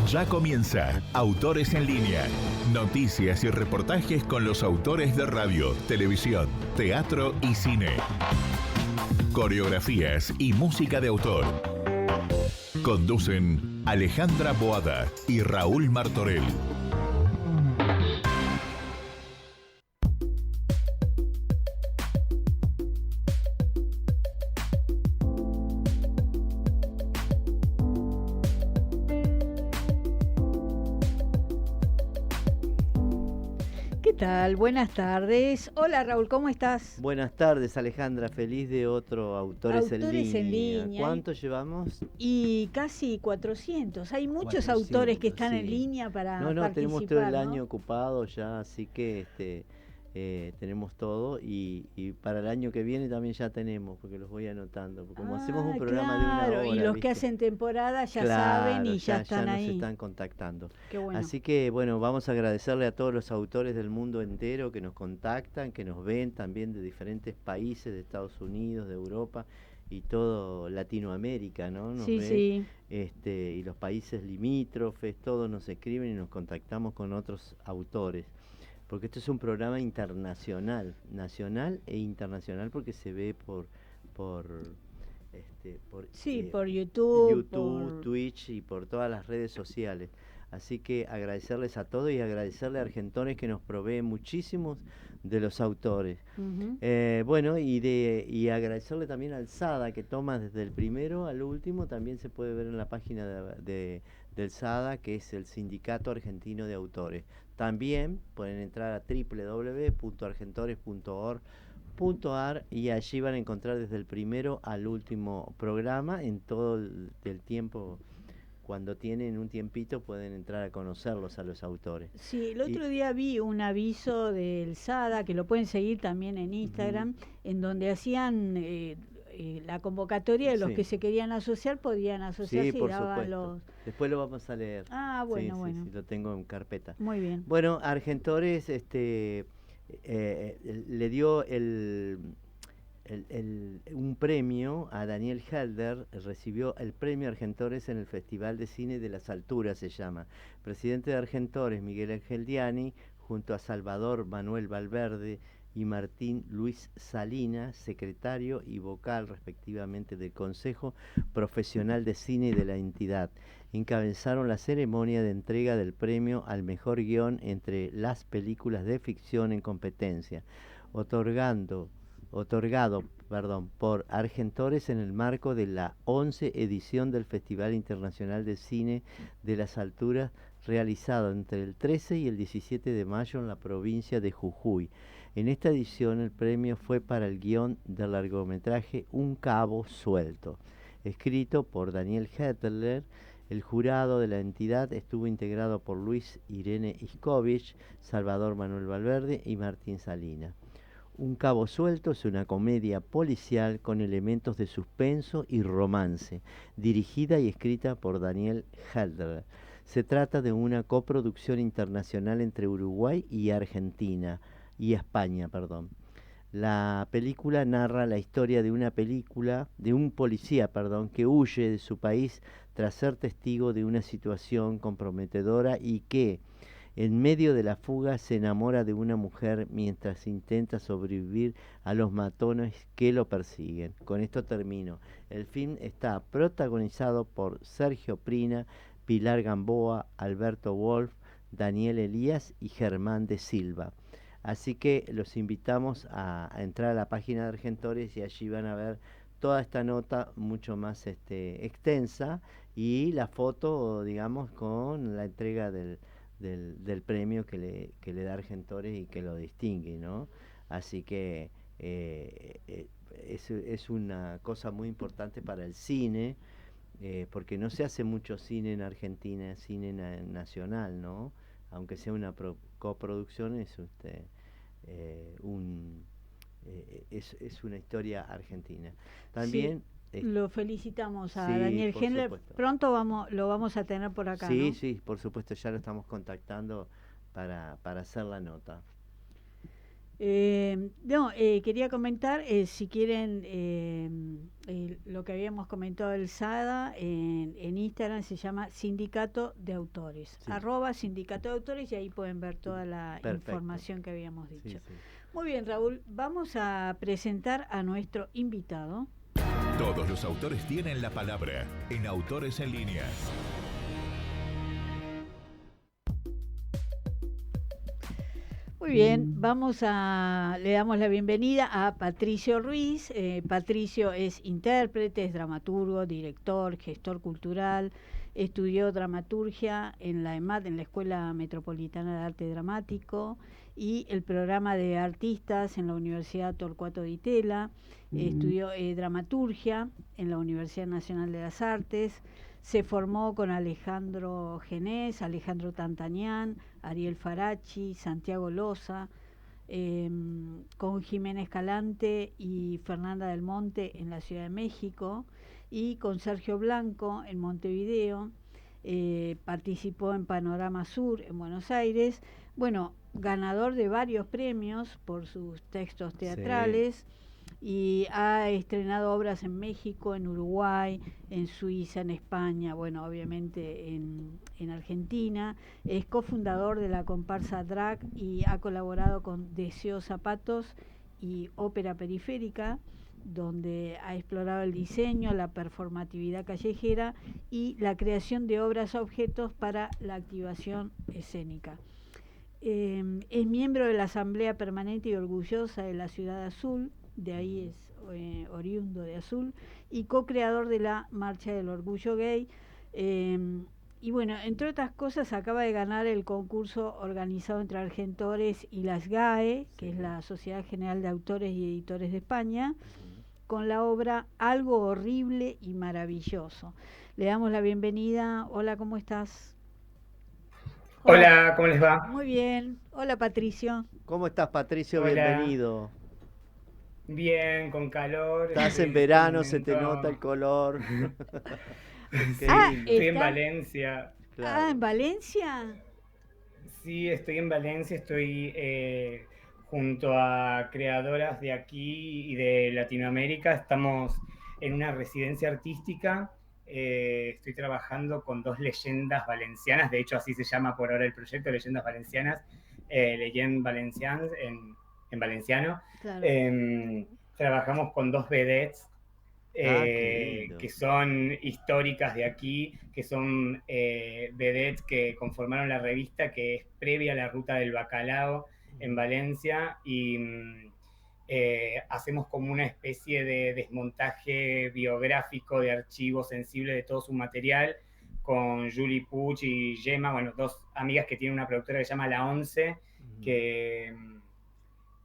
Ya comienza Autores en Línea. Noticias y reportajes con los autores de radio, televisión, teatro y cine. Coreografías y música de autor. Conducen Alejandra Boada y Raúl Martorell. ¿Qué tal? Buenas tardes. Hola Raúl, ¿cómo estás? Buenas tardes, Alejandra. Feliz de otro Autores en Línea. Línea. ¿Cuántos llevamos? Y casi 400. Hay muchos 400, autores que están en sí. línea para No, participar, tenemos todo el ¿no? año ocupado ya, así que tenemos todo y para el año que viene también ya tenemos, porque los voy anotando. Porque como hacemos un programa de una hora, y los ¿viste? que hacen temporada ya Claro, saben y ya están nos ahí. están contactando. Qué bueno. Así que bueno, vamos a agradecerle a todos los autores del mundo entero que nos contactan, que nos ven también de diferentes países, de Estados Unidos, de Europa y todo Latinoamérica, ¿no? Nos Sí, ven, sí. y los países limítrofes, todos nos escriben y nos contactamos con otros autores. Porque esto es un programa internacional, nacional e internacional, porque se ve por Por YouTube, YouTube, Twitch y por todas las redes sociales. Así que agradecerles a todos y agradecerle a Argentores que nos provee muchísimos de los autores. Uh-huh. Bueno, y agradecerle también al SADA que toma desde el primero al último. También se puede ver en la página del SADA, que es el Sindicato Argentino de Autores. También pueden entrar a www.argentores.org.ar y allí van a encontrar desde el primero al último programa. En todo el tiempo, cuando tienen un tiempito, pueden entrar a conocerlos a los autores. Sí, el otro día vi un aviso del SADA, que lo pueden seguir también en Instagram, en donde hacían la convocatoria de los Sí. que se querían asociar, podían asociarse Sí, y por daban supuesto. los... Después lo vamos a leer. Ah, bueno, bueno. Sí, lo tengo en carpeta. Muy bien. Bueno, Argentores le dio un premio a Daniel Helder, recibió el premio Argentores en el Festival de Cine de las Alturas, se llama. Presidente de Argentores, Miguel Ángel Diani, junto a Salvador Manuel Valverde y Martín Luis Salina, secretario y vocal respectivamente del Consejo Profesional de Cine de la entidad, encabezaron la ceremonia de entrega del premio al mejor guión entre las películas de ficción en competencia, otorgado por Argentores en el marco de la 11 edición del Festival Internacional de Cine de las Alturas, realizado entre el 13 y el 17 de mayo en la provincia de Jujuy. En esta edición el premio fue para el guión del largometraje Un cabo suelto, escrito por Daniel Hetler. El jurado de la entidad estuvo integrado por Luis Irene Iskovich, Salvador Manuel Valverde y Martín Salina. Un cabo suelto es una comedia policial con elementos de suspenso y romance, dirigida y escrita por Daniel Helder. Se trata de una coproducción internacional entre Uruguay y España. La película narra la historia de un policía, que huye de su país tras ser testigo de una situación comprometedora y que, en medio de la fuga, se enamora de una mujer mientras intenta sobrevivir a los matones que lo persiguen. Con esto termino. El film está protagonizado por Sergio Prina, Pilar Gamboa, Alberto Wolf, Daniel Elías y Germán de Silva. Así que los invitamos a entrar a la página de Argentores y allí van a ver toda esta nota mucho más extensa y la foto, digamos, con la entrega del premio que le da Argentores y que lo distingue, ¿no? Así que es una cosa muy importante para el cine, porque no se hace mucho cine en Argentina, cine nacional, ¿no? Aunque sea una coproducción, es una historia argentina. También lo felicitamos a sí, Daniel por Hendler. supuesto. Pronto lo vamos a tener por acá, Sí, ¿no? sí, por supuesto, ya lo estamos contactando para hacer la nota. Quería comentar, si quieren, lo que habíamos comentado del SADA, en Instagram se llama Sindicato de Autores, Sí. @Sindicato de Autores, y ahí pueden ver toda la Perfecto. información que habíamos dicho. Sí, sí. Muy bien, Raúl, vamos a presentar a nuestro invitado. Todos los autores tienen la palabra en Autores en Línea. Muy bien, le damos la bienvenida a Patricio Ruiz. Patricio es intérprete, es dramaturgo, director, gestor cultural, estudió dramaturgia en la EMAD, en la Escuela Metropolitana de Arte Dramático, y el programa de artistas en la Universidad Torcuato Di Tella. Estudió dramaturgia en la Universidad Nacional de las Artes. Se formó con Alejandro Genés, Alejandro Tantanián, Ariel Farachi, Santiago Loza, con Jimena Escalante y Fernanda del Monte en la Ciudad de México, y con Sergio Blanco en Montevideo. Participó en Panorama Sur en Buenos Aires. Bueno, ganador de varios premios por sus textos teatrales. Sí. Y ha estrenado obras en México, en Uruguay, en Suiza, en España, bueno, obviamente en Argentina. Es cofundador de la comparsa Drag y ha colaborado con Deseo Zapatos y Ópera Periférica, donde ha explorado el diseño, la performatividad callejera y la creación de obras objetos para la activación escénica. Es miembro de la Asamblea Permanente y Orgullosa de la Ciudad Azul, de ahí es oriundo de Azul, y co-creador de la Marcha del Orgullo Gay. Y bueno, entre otras cosas, acaba de ganar el concurso organizado entre Argentores y las GAE, que es la Sociedad General de Autores y Editores de España, con la obra Algo Horrible y Maravilloso. Le damos la bienvenida. Hola, ¿cómo estás? Hola, ¿cómo les va? Muy bien. Hola, Patricio. ¿Cómo estás, Patricio? Hola. Bienvenido. Bien, con calor. Estás en verano, se te nota el color. Estoy en Valencia. Claro. ¿En Valencia? Sí, estoy en Valencia, estoy junto a creadoras de aquí y de Latinoamérica. Estamos en una residencia artística. Estoy trabajando con 2 leyendas valencianas, de hecho así se llama por ahora el proyecto, Leyendas Valencianas, Leyendas Valencianas en valenciano. Claro. Trabajamos con 2 vedettes que son históricas de aquí, que son vedettes que conformaron la revista, que es previa a la Ruta del Bacalao en Valencia, y hacemos como una especie de desmontaje biográfico de archivo sensible de todo su material, con Julie Puig y Gemma, bueno, 2 amigas que tienen una productora que se llama La Once, que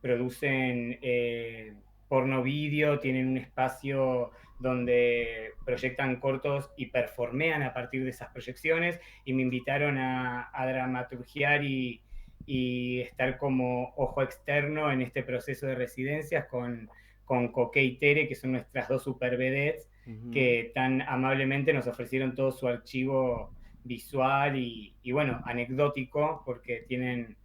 producen porno vídeo, tienen un espacio donde proyectan cortos y performean a partir de esas proyecciones, y me invitaron a dramaturgiar y estar como ojo externo en este proceso de residencias con Coque y Tere, que son nuestras 2 super vedettes, que tan amablemente nos ofrecieron todo su archivo visual y bueno, anecdótico, porque tienen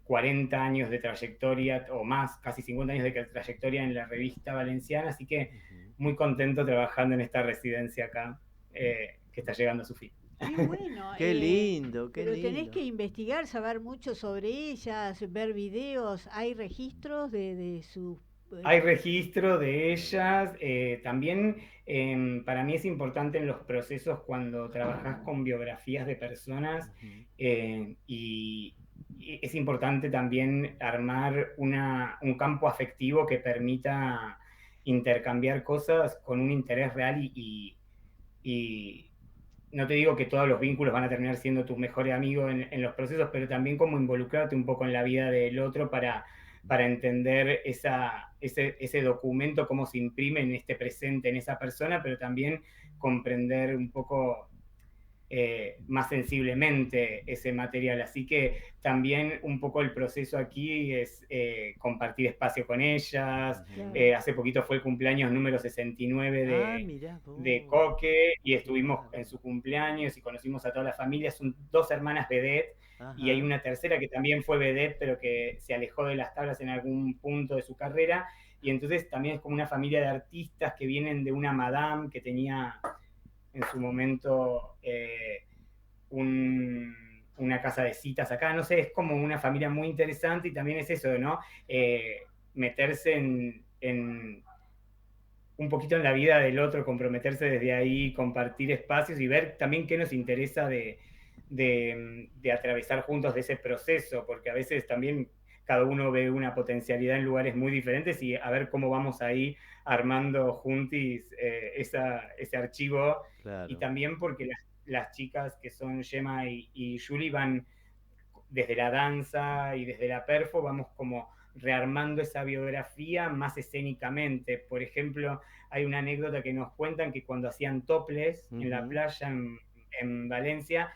40 años de trayectoria, o más, casi 50 años de trayectoria en la revista valenciana, así que muy contento trabajando en esta residencia acá, que está llegando a su fin. Qué bueno. Qué lindo, qué pero lindo. Tenés que investigar, saber mucho sobre ellas, ver videos. ¿Hay registros de sus...? Hay registro de ellas. También para mí es importante en los procesos cuando trabajas con biografías de personas, y es importante también armar un campo afectivo que permita intercambiar cosas con un interés real, y no te digo que todos los vínculos van a terminar siendo tus mejores amigos en los procesos, pero también como involucrarte un poco en la vida del otro para entender ese documento, cómo se imprime en este presente, en esa persona, pero también comprender un poco más sensiblemente ese material. Así que también un poco el proceso aquí es compartir espacio con ellas. Hace poquito fue el cumpleaños número 69 de Coque y estuvimos en su cumpleaños y conocimos a toda la familia. Son 2 hermanas vedette. Ajá. Y hay una tercera que también fue vedette, pero que se alejó de las tablas en algún punto de su carrera. Y entonces también es como una familia de artistas que vienen de una madame que tenía en su momento una casa de citas acá. No sé, es como una familia muy interesante y también es eso, ¿no? Meterse en un poquito en la vida del otro, comprometerse desde ahí, compartir espacios y ver también qué nos interesa de atravesar juntos de ese proceso, porque a veces también cada uno ve una potencialidad en lugares muy diferentes y a ver cómo vamos ahí armando juntis ese archivo. Claro. Y también porque las chicas que son Gemma y Julie van desde la danza y desde la perfo, vamos como rearmando esa biografía más escénicamente. Por ejemplo, hay una anécdota que nos cuentan que cuando hacían toples en la playa en Valencia,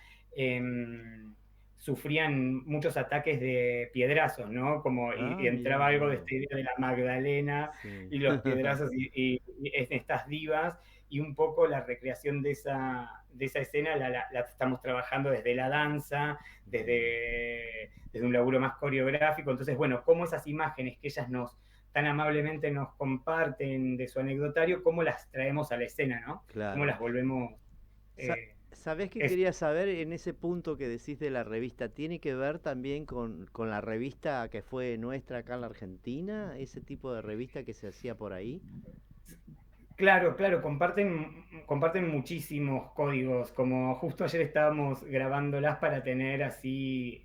sufrían muchos ataques de piedrazos, ¿no? Como y entraba algo de esta idea de la Magdalena y los piedrazos y estas divas, y un poco la recreación de esa escena la estamos trabajando desde la danza, desde un laburo más coreográfico. Entonces, bueno, cómo esas imágenes que ellas tan amablemente nos comparten de su anecdotario, cómo las traemos a la escena, ¿no? Claro. Cómo las volvemos... ¿Sabés qué quería saber en ese punto que decís de la revista? ¿Tiene que ver también con la revista que fue nuestra acá en la Argentina? ¿Ese tipo de revista que se hacía por ahí? Claro, comparten muchísimos códigos, como justo ayer estábamos grabándolas para tener así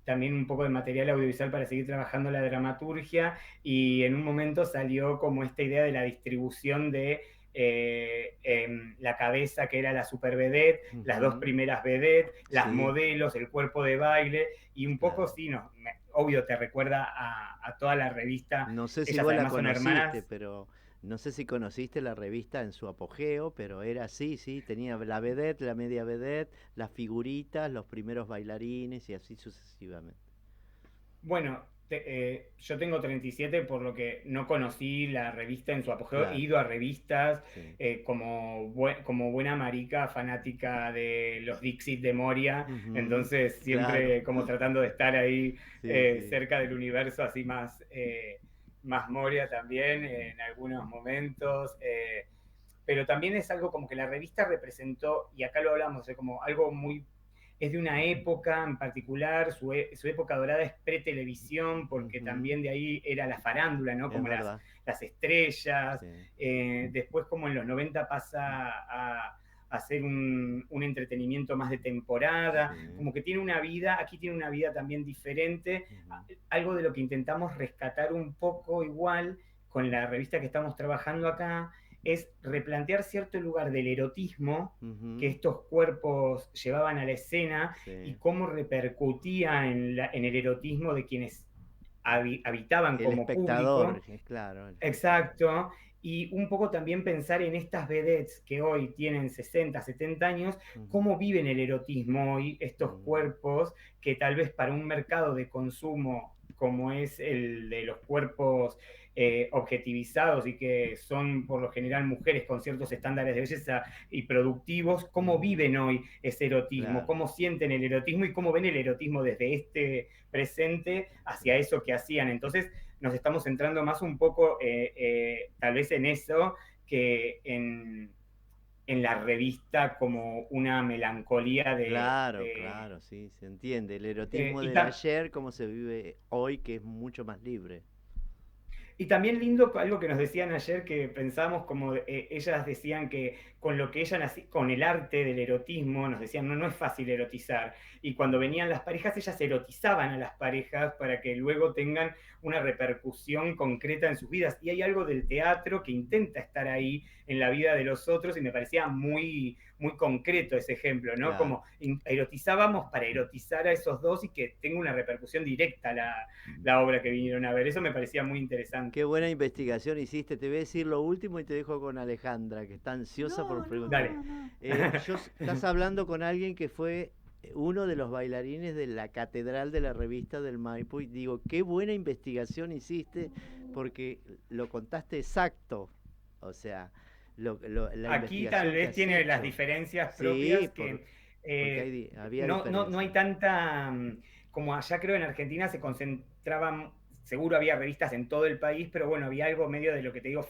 también un poco de material audiovisual para seguir trabajando la dramaturgia, y en un momento salió como esta idea de la distribución de la cabeza, que era la super vedette, las 2 primeras vedettes, las modelos, el cuerpo de baile, y un poco obvio te recuerda a toda la revista. No sé si vos la conociste, pero... No sé si conociste la revista en su apogeo, pero era así, tenía la vedette, la media vedette, las figuritas, los primeros bailarines y así sucesivamente. Bueno, yo tengo 37, por lo que no conocí la revista en su apogeo. Claro. He ido a revistas como buena marica fanática de los Dixit de Moria, entonces siempre como tratando de estar ahí cerca del universo así más Moria también en algunos momentos, pero también es algo como que la revista representó, y acá lo hablamos, como algo muy, es de una época en particular, su época dorada es pre-televisión, porque también de ahí era la farándula, ¿no? Como las estrellas, después como en los 90 pasa a hacer un entretenimiento más de temporada, como que tiene una vida, aquí tiene una vida también diferente, algo de lo que intentamos rescatar un poco igual con la revista que estamos trabajando acá, es replantear cierto lugar del erotismo que estos cuerpos llevaban a la escena y cómo repercutía en el erotismo de quienes habitaban como espectador, público. Claro. Exacto. Y un poco también pensar en estas vedettes que hoy tienen 60, 70 años, cómo viven el erotismo hoy estos cuerpos que tal vez para un mercado de consumo como es el de los cuerpos objetivizados y que son por lo general mujeres con ciertos estándares de belleza y productivos, cómo viven hoy ese erotismo, cómo sienten el erotismo y cómo ven el erotismo desde este presente hacia eso que hacían. Entonces nos estamos centrando más un poco tal vez en eso que en la revista como una melancolía de... Claro, sí, se entiende. El erotismo del ayer, como se vive hoy, que es mucho más libre. Y también lindo algo que nos decían ayer, que pensamos como ellas decían que con lo que con el arte del erotismo, nos decían no es fácil erotizar. Y cuando venían las parejas, ellas erotizaban a las parejas para que luego tengan una repercusión concreta en sus vidas. Y hay algo del teatro que intenta estar ahí en la vida de los otros y me parecía muy, muy concreto ese ejemplo, ¿no? Claro. Como erotizábamos para erotizar a esos dos y que tenga una repercusión directa la obra que vinieron a ver. Eso me parecía muy interesante. Qué buena investigación hiciste. Te voy a decir lo último y te dejo con Alejandra, que está ansiosa por preguntar. Dale. Estás hablando con alguien que fue uno de los bailarines de la catedral de la revista del Maipo, y digo, qué buena investigación hiciste, porque lo contaste exacto. O sea, la aquí tal vez tiene las diferencias propias, sí, que había no hay tanta, como allá creo en Argentina se concentraban, seguro había revistas en todo el país, pero bueno, había algo medio de lo que te digo,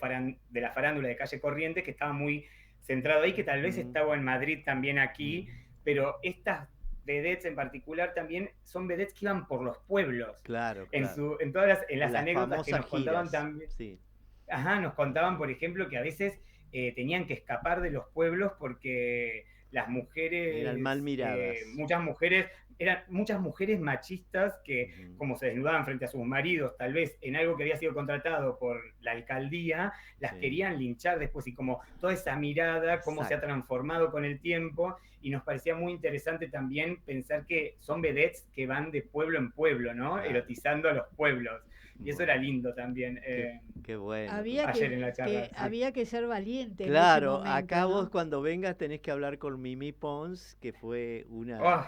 de la farándula de Calle Corrientes, que estaba muy centrado ahí, que tal vez estaba en Madrid también aquí, pero estas vedettes en particular también son vedettes que iban por los pueblos. Claro. En todas las anécdotas que nos contaban también. Sí. Ajá, nos contaban, por ejemplo, que a veces tenían que escapar de los pueblos porque las mujeres... Eran mal miradas. Eran muchas mujeres machistas que, como se desnudaban frente a sus maridos, tal vez en algo que había sido contratado por la alcaldía, las querían linchar después, y como toda esa mirada, cómo se ha transformado con el tiempo, y nos parecía muy interesante también pensar que son vedettes que van de pueblo en pueblo, ¿no? Claro. Erotizando a los pueblos. Y eso era lindo también. Qué bueno. Ayer en la charla. Había que ser valiente. Claro, en ese momento, acá ¿no? vos cuando vengas tenés que hablar con Mimi Pons, que fue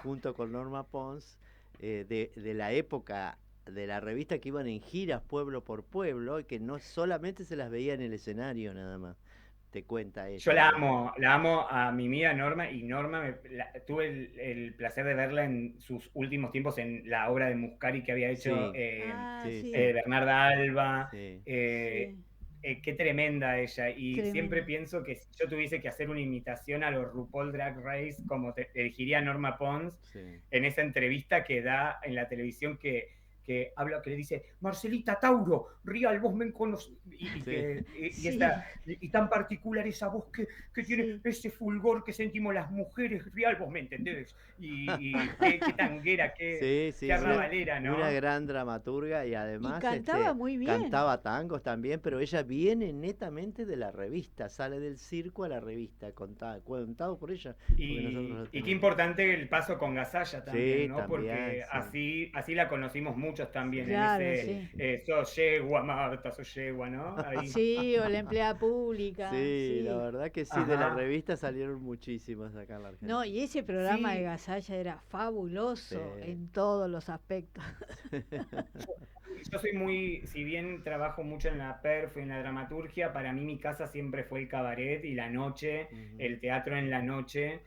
junto con Norma Pons, de la época de la revista, que iban en giras pueblo por pueblo, y que no solamente se las veía en el escenario nada más. Te cuenta ella. Yo la amo a mi amiga Norma, y Norma tuve el placer de verla en sus últimos tiempos en la obra de Muscari que había hecho Bernarda Alba. Sí. Qué tremenda ella, y siempre pienso que si yo tuviese que hacer una imitación a los RuPaul Drag Race, como elegiría a Norma Pons en esa entrevista que da en la televisión, que habla, que le dice, Marcelita Tauro, Rial, vos me conocés, y tan particular esa voz que tiene ese fulgor que sentimos las mujeres, Rial, vos me entendés, y qué tanguera, qué arrabalera, ¿no? Una gran dramaturga, y además cantaba muy bien. Cantaba tangos también, pero ella viene netamente de la revista, sale del circo a la revista, contado por ella. Y qué importante el paso con Gasalla también, ¿no? También, porque así la conocimos muchos también, claro, en ese sos yegua, Marta, sos yegua, ¿no? Ahí. Sí, o la empleada pública. Sí, la verdad que sí, de la revista salieron muchísimas acá en la Argentina. No, y ese programa de Gasalla era fabuloso en todos los aspectos. Yo soy muy, si bien trabajo mucho en la perf, en la dramaturgia, para mí mi casa siempre fue el cabaret y la noche, el teatro en la noche,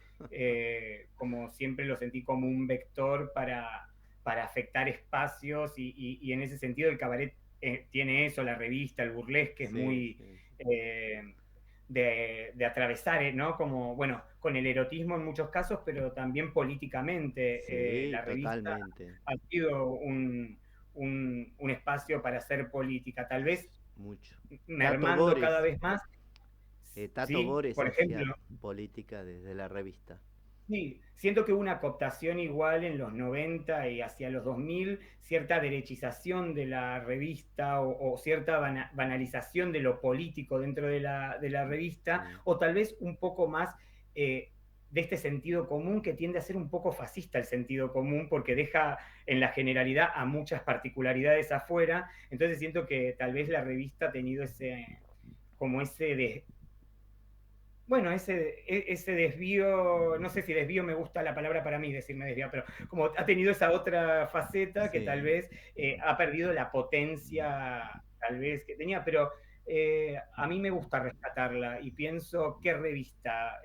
como siempre lo sentí como un vector para afectar espacios, y en ese sentido el cabaret tiene eso, la revista, el burlesque, es muy de atravesar, ¿no? Como, bueno, con el erotismo en muchos casos, pero también políticamente. La revista ha sido un espacio para hacer política, tal vez mermando cada vez más. Tato Bores, por ejemplo, política desde la revista. Sí, siento que hubo una cooptación igual en los 90 y hacia los 2000, cierta derechización de la revista, o cierta banalización de lo político dentro de la revista, o tal vez un poco más de este sentido común, que tiende a ser un poco fascista el sentido común, porque deja en la generalidad a muchas particularidades afuera. Entonces siento que tal vez la revista ha tenido ese desvío, no sé si desvío me gusta la palabra para mí, decirme desvío, pero como ha tenido esa otra faceta que tal vez ha perdido la potencia tal vez que tenía, pero a mí me gusta rescatarla, y pienso qué revista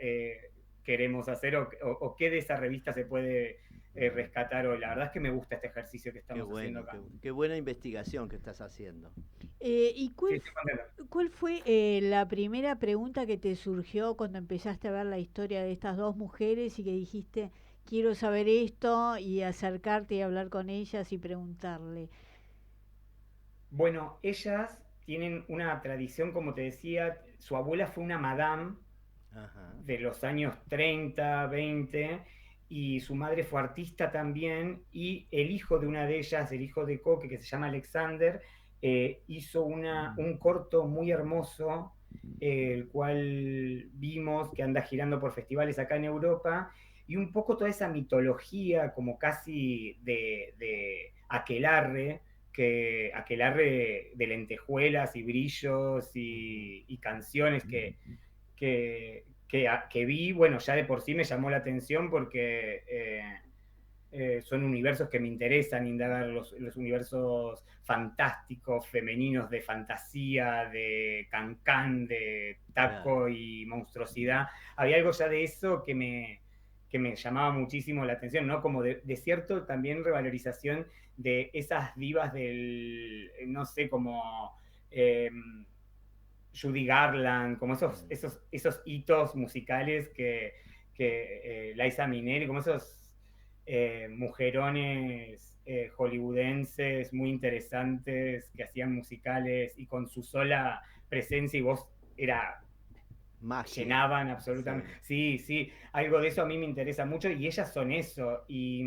queremos hacer, o qué de esa revista se puede rescatar hoy. La verdad es que me gusta este ejercicio que estamos haciendo acá. Qué buena investigación que estás haciendo. ¿Y cuál fue la primera pregunta que te surgió cuando empezaste a ver la historia de estas dos mujeres y que dijiste, quiero saber esto, y acercarte y hablar con ellas y preguntarle? Bueno, ellas tienen una tradición, como te decía, su abuela fue una madame de los años 30, 20, y su madre fue artista también, y el hijo de una de ellas, el hijo de Coque, que se llama Alexander, hizo un corto muy hermoso el cual vimos que anda girando por festivales acá en Europa, y un poco toda esa mitología como casi de aquelarre, que aquelarre de lentejuelas y brillos y canciones que vi, bueno, ya de por sí me llamó la atención porque son universos que me interesan indagar, los universos fantásticos, femeninos, de fantasía, de cancán, de taco Claro. y monstruosidad. Había algo ya de eso que me llamaba muchísimo la atención, ¿no? Como de cierto también revalorización de esas divas del, no sé, como Judy Garland, como esos hitos musicales que Liza Minnelli, como esos mujerones hollywoodenses muy interesantes que hacían musicales y con su sola presencia y voz era Magia. llenaban absolutamente. Sí. Sí, sí, algo de eso a mí me interesa mucho y ellas son eso. Y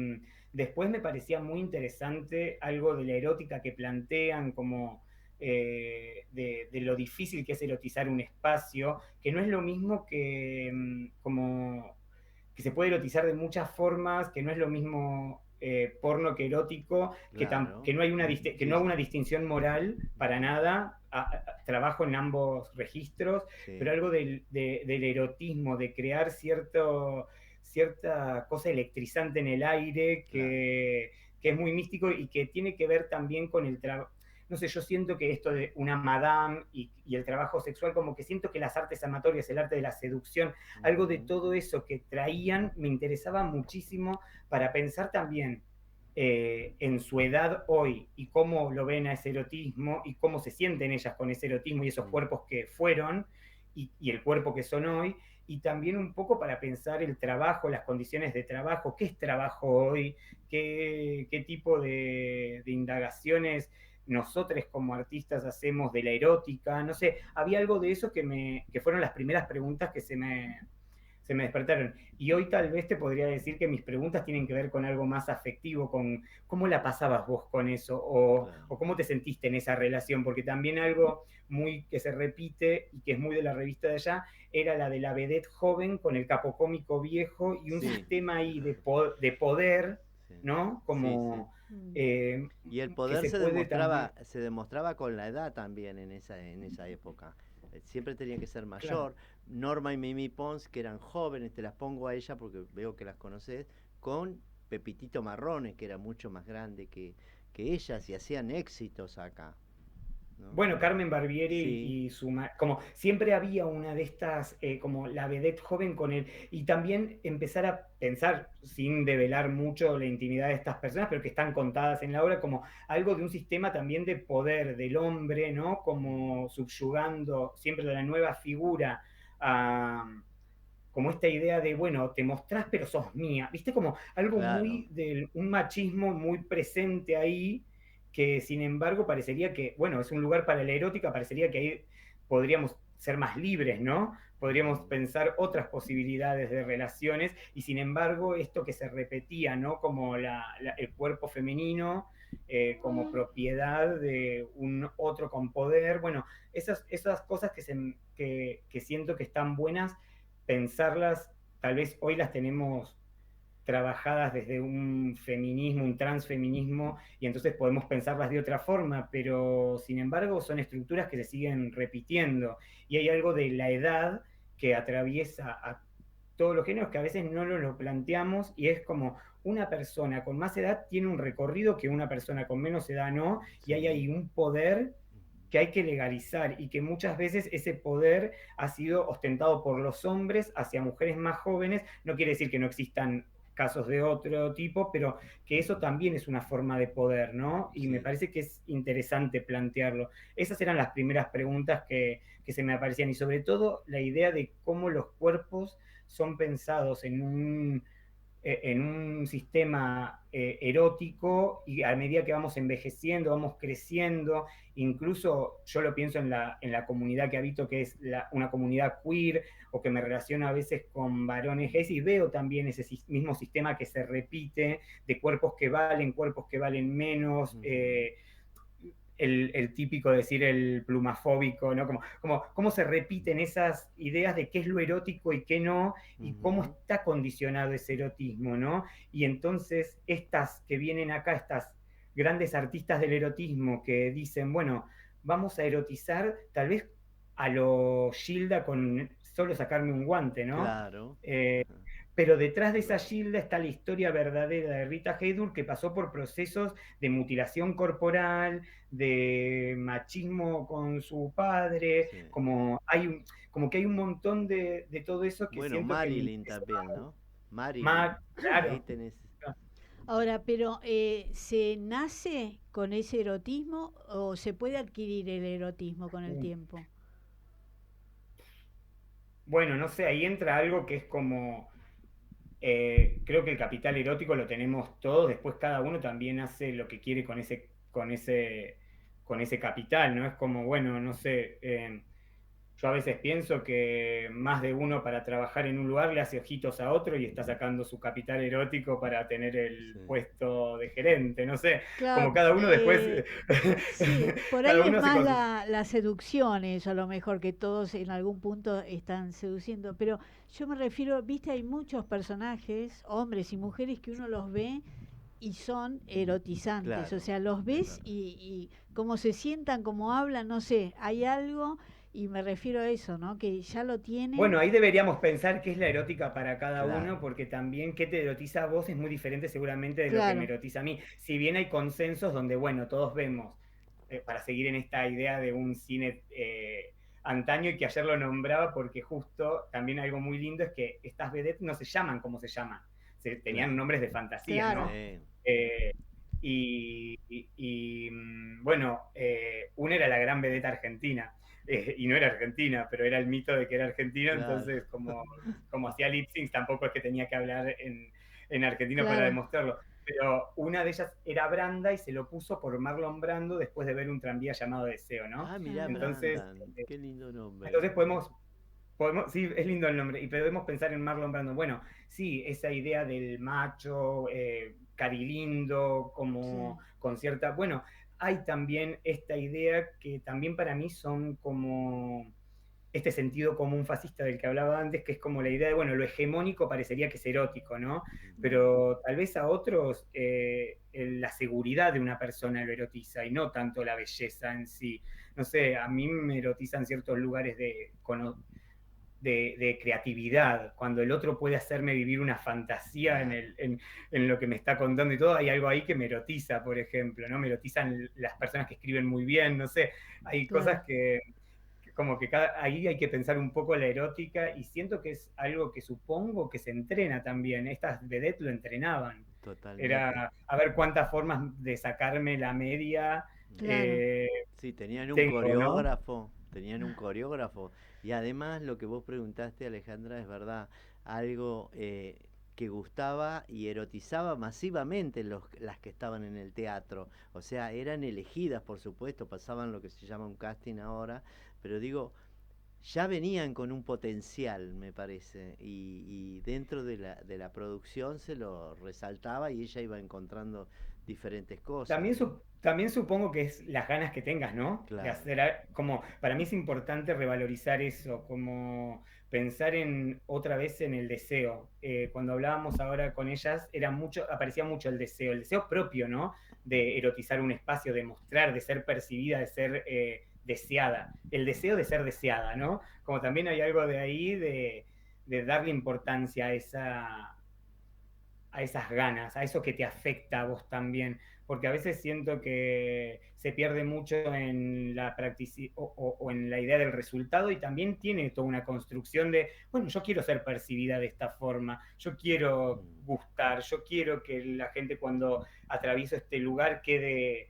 después me parecía muy interesante algo de la erótica que plantean, como de lo difícil que es erotizar un espacio, que no es lo mismo que como que se puede erotizar de muchas formas, que no es lo mismo porno que erótico, Claro. que no hay que Sí, no hago sí. una distinción moral para nada. Trabajo en ambos registros, pero Sí. algo del erotismo, de crear cierta cosa electrizante en el aire Claro. que es muy místico y que tiene que ver también con el trabajo. No sé, yo siento que esto de una madame y el trabajo sexual, como que siento que las artes amatorias, el arte de la seducción, algo de Ujú. todo eso que traían, me interesaba muchísimo para pensar también en su edad hoy y cómo lo ven a ese erotismo y cómo se sienten ellas con ese erotismo y esos Mm. cuerpos que fueron y el cuerpo que son hoy, y también un poco para pensar el trabajo, las condiciones de trabajo, qué es trabajo hoy, qué tipo de indagaciones nosotros como artistas hacemos de la erótica, no sé, había algo de eso que fueron las primeras preguntas que se me despertaron. Y hoy tal vez te podría decir que mis preguntas tienen que ver con algo más afectivo, con cómo la pasabas vos con eso Claro. o cómo te sentiste en esa relación, porque también algo muy que se repite y que es muy de la revista de allá, era la de la vedette joven con el capocómico viejo y un Sí. sistema ahí de poder, Sí. ¿no? Sí, sí. Como Mm. eh, Y el que poder se puede también, se demostraba con la edad también en esa época. Siempre tenía que ser claro, mayor. Norma y Mimi Pons, que eran jóvenes, te las pongo a ella porque veo que las conoces, con Pepitito Marrones, que era mucho más grande que ellas y hacían éxitos acá, ¿no? bueno, Carmen Barbieri Sí, y como siempre había una de estas, como la vedette joven con él, y también empezar a pensar, sin develar mucho la intimidad de estas personas, pero que están contadas en la obra, como algo de un sistema también de poder del hombre, ¿no? Como subyugando siempre a la nueva figura, a, como esta idea de, bueno, te mostrás pero sos mía, ¿viste? Como algo claro. muy de un machismo muy presente ahí, que sin embargo parecería que, bueno, es un lugar para la erótica, parecería que ahí podríamos ser más libres, ¿no? Podríamos Ujú. pensar otras posibilidades de relaciones y sin embargo esto que se repetía, ¿no? Como el cuerpo femenino como propiedad de un otro con poder, bueno, esas cosas que siento que están buenas pensarlas, tal vez hoy las tenemos trabajadas desde un feminismo, un transfeminismo, y entonces podemos pensarlas de otra forma, pero sin embargo son estructuras que se siguen repitiendo. Y hay algo de la edad que atraviesa a todos los géneros que a veces no lo planteamos y es como una persona con más edad tiene un recorrido que una persona con menos edad no, y hay Sí. ahí un poder que hay que legalizar y que muchas veces ese poder ha sido ostentado por los hombres hacia mujeres más jóvenes. No quiere decir que no existan casos de otro tipo, pero que eso también es una forma de poder, ¿no? Y me Sí. parece que es interesante plantearlo. Esas eran las primeras preguntas que se me aparecían y sobre todo la idea de cómo los cuerpos son pensados en un sistema erótico y a medida que vamos envejeciendo, vamos creciendo, incluso yo lo pienso en la comunidad que habito, que es una comunidad queer, o que me relaciono a veces con varones gays, y veo también ese mismo sistema que se repite, de cuerpos que valen menos, Ujú. el típico decir el plumafóbico, ¿no? Cómo se repiten esas ideas de qué es lo erótico y qué no, y cómo está condicionado ese erotismo, ¿no? Y entonces estas que vienen acá, estas grandes artistas del erotismo que dicen, bueno, vamos a erotizar tal vez a lo Gilda con solo sacarme un guante, ¿no? Claro. Pero detrás de esa Gilda está la historia verdadera de Rita Hayworth, que pasó por procesos de mutilación corporal, de machismo con su padre, Sí. como que hay un montón de todo eso que Bueno, siento que me Marilyn interesa. también, ¿no? Marilyn. Ahí Claro. tenés. Ahora, pero ¿se nace con ese erotismo o se puede adquirir el erotismo con el tiempo? Bueno, no sé, ahí entra algo que es como, creo que el capital erótico lo tenemos todos, después cada uno también hace lo que quiere con ese capital, ¿no? Es como, bueno, no sé, yo a veces pienso que más de uno para trabajar en un lugar le hace ojitos a otro y está sacando su capital erótico para tener el Sí. puesto de gerente, no sé, como Claro, cada uno después, sí, por cada ahí es uno hace más con su... la seducción, eso a lo mejor que todos en algún punto están seduciendo, pero yo me refiero, viste, hay muchos personajes, hombres y mujeres, que uno los ve y son erotizantes, o Claro, sea, los es ves verdad. y cómo se sientan, cómo hablan, no sé, hay algo y me refiero a eso, ¿no? Que ya lo tienen, Bueno, ahí deberíamos pensar qué es la erótica para cada uno, Claro. porque también qué te erotiza a vos es muy diferente seguramente de lo que me claro, erotiza a mí. Si bien hay consensos donde, bueno, todos vemos, para seguir en esta idea de un cine antaño y que ayer lo nombraba, porque justo también algo muy lindo es que estas vedettes no se llaman como se llaman, tenían Claro. nombres de fantasía, ¿no? claro, Sí. Eh, bueno, una era la gran vedette argentina, y no era argentina, pero era el mito de que era argentino, Claro. entonces como hacía lip sync, tampoco es que tenía que hablar en argentino para claro. demostrarlo. Pero una de ellas era Branda y se lo puso por Marlon Brando después de ver un tranvía llamado Deseo, ¿no? Ah, mirá, Ah, Entonces, Brandan. Qué lindo nombre. entonces sí, es lindo el nombre, y podemos pensar en Marlon Brando. Bueno, sí, esa idea del macho, carilindo, como Sí, con cierta... Bueno, hay también esta idea que también para mí son como este sentido común fascista del que hablaba antes, que es como la idea de, bueno, lo hegemónico parecería que es erótico, ¿no? Pero tal vez a otros la seguridad de una persona lo erotiza y no tanto la belleza en sí. No sé, a mí me erotizan ciertos lugares de creatividad, cuando el otro puede hacerme vivir una fantasía Claro. en lo que me está contando y todo, hay algo ahí que me erotiza, por ejemplo, ¿no? Me erotizan las personas que escriben muy bien, no sé, hay cosas claro. que como que ahí hay que pensar un poco la erótica y siento que es algo que supongo que se entrena también, estas vedettes lo entrenaban, Totalmente. era a ver cuántas formas de sacarme la media Claro. Sí, tenían un tengo, ¿no? coreógrafo, tenían un coreógrafo. Y además lo que vos preguntaste, Alejandra, es verdad, algo que gustaba y erotizaba masivamente las que estaban en el teatro. O sea, eran elegidas, por supuesto, pasaban lo que se llama un casting ahora, pero digo, ya venían con un potencial, me parece, y dentro de la producción se lo resaltaba y ella iba encontrando diferentes cosas. También supongo que es las ganas que tengas, ¿no? De Claro. hacer, como, para mí es importante revalorizar eso, como pensar en otra vez en el deseo. Cuando hablábamos ahora con ellas, aparecía mucho el deseo propio, ¿no? De erotizar un espacio, de mostrar, de ser percibida, de ser deseada. El deseo de ser deseada, ¿no? Como también hay algo de ahí de darle importancia a esas ganas, a eso que te afecta a vos también, porque a veces siento que se pierde mucho en la o en la idea del resultado y también tiene toda una construcción de, bueno, yo quiero ser percibida de esta forma, yo quiero Mm. gustar, yo quiero que la gente cuando atravieso este lugar quede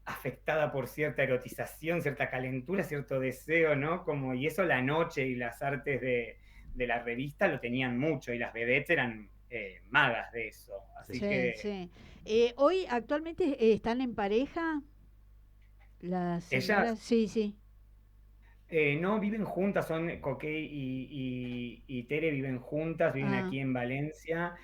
afectada por cierta erotización, cierta calentura, cierto deseo, ¿no? Como, y eso la noche y las artes de la revista lo tenían mucho y las vedettes eran magas de eso. Sí. Así Sí, que sí. Hoy actualmente están en pareja las ellas señoras. Sí, sí. no viven juntas, son Coquey y Tere viven juntas, viven Ah, aquí en Valencia.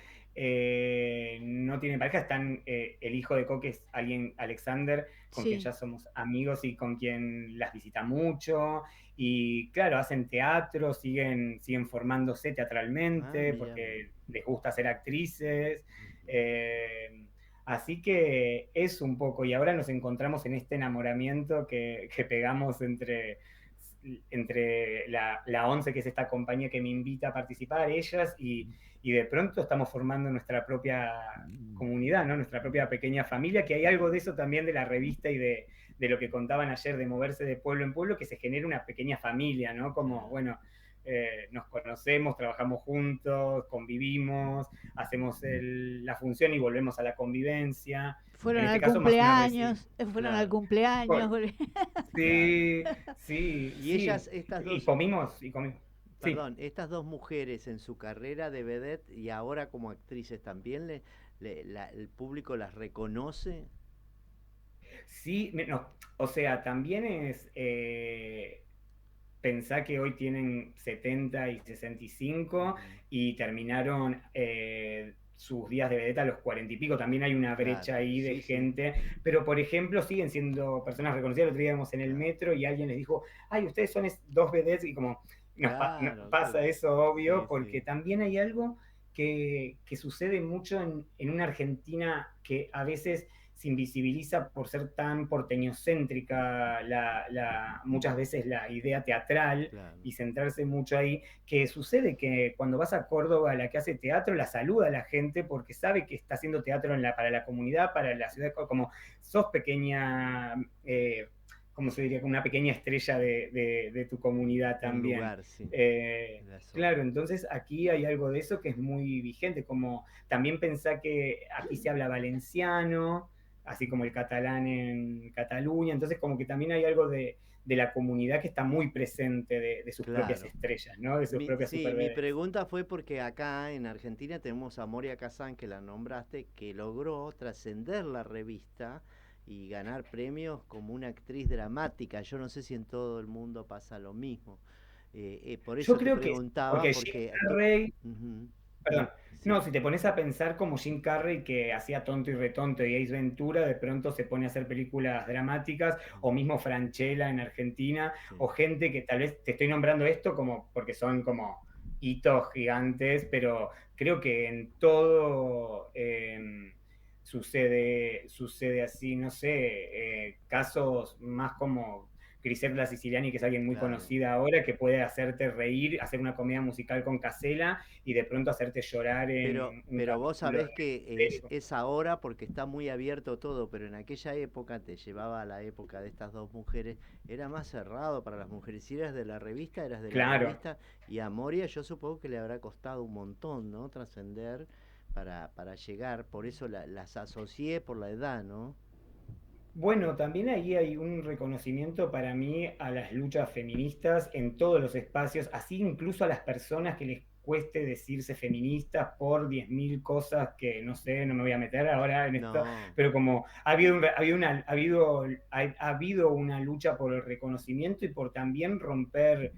no tiene pareja. Están el hijo de Coque es alguien, Alexander, con quien ya somos amigos y con quien las visita mucho. Y claro, hacen teatro, siguen formándose teatralmente porque les gusta ser actrices. Así que es un poco, y ahora nos encontramos en este enamoramiento que pegamos entre la 11, que es esta compañía que me invita a participar, ellas, y de pronto estamos formando nuestra propia comunidad, ¿no? Nuestra propia pequeña familia, que hay algo de eso también de la revista y de lo que contaban ayer, de moverse de pueblo en pueblo, que se genera una pequeña familia, ¿no? Como, bueno, nos conocemos, trabajamos juntos, convivimos, hacemos la función y volvemos a la convivencia. Fueron En este al caso, cumpleaños, Claro. al cumpleaños. Sí, sí. Y sí. ellas, estas dos... Y comimos. Perdón, estas dos mujeres en su carrera de vedette y ahora como actrices también, el público las reconoce. Sí, no, o sea, también es... pensá que hoy tienen 70 y 65 y terminaron sus días de vedette a los 40 y pico. También hay una brecha ahí de gente. Pero, por ejemplo, siguen siendo personas reconocidas. El otro día íbamos en el metro y alguien les dijo, ay, ustedes son dos vedettes, y como nos pasa eso, obvio, porque también hay algo que sucede mucho en una Argentina que a veces se invisibiliza por ser tan porteñocéntrica muchas veces la idea teatral, y centrarse mucho ahí, que sucede que cuando vas a Córdoba, la que hace teatro la saluda a la gente porque sabe que está haciendo teatro para la comunidad, para la ciudad, como sos pequeña... como se diría, una pequeña estrella de tu comunidad también. Lugar, sí. Claro, entonces aquí hay algo de eso que es muy vigente, como también pensá que aquí se habla valenciano, así como el catalán en Cataluña, entonces como que también hay algo de la comunidad que está muy presente de sus propias estrellas, ¿no? De sus propias mi pregunta fue porque acá en Argentina tenemos a Moria Kazan, que la nombraste, que logró trascender la revista y ganar premios como una actriz dramática. Yo no sé si en todo el mundo pasa lo mismo. Por eso yo creo te preguntaba, porque Carrey, perdón, no, si te pones a pensar como Jim Carrey, que hacía Tonto y Retonto y Ace Ventura, de pronto se pone a hacer películas dramáticas, o mismo Francella en Argentina, o gente que tal vez, te estoy nombrando esto como porque son como hitos gigantes, pero creo que en todo... sucede así, no sé, casos más como Griselda Siciliani, que es alguien muy conocida ahora, que puede hacerte reír, hacer una comedia musical con Casella y de pronto hacerte llorar pero vos sabés que es ahora porque está muy abierto todo, pero en aquella época, te llevaba a la época de estas dos mujeres, era más cerrado para las mujeres. Si eras de la revista, eras de la revista, y a Moria yo supongo que le habrá costado un montón, ¿no? Trascender para llegar, por eso las asocié por la edad, ¿no? Bueno, también ahí hay un reconocimiento para mí a las luchas feministas en todos los espacios, así incluso a las personas que les cueste decirse feministas por 10.000 cosas que no sé, no me voy a meter ahora en esto, pero como ha habido una lucha por el reconocimiento y por también romper...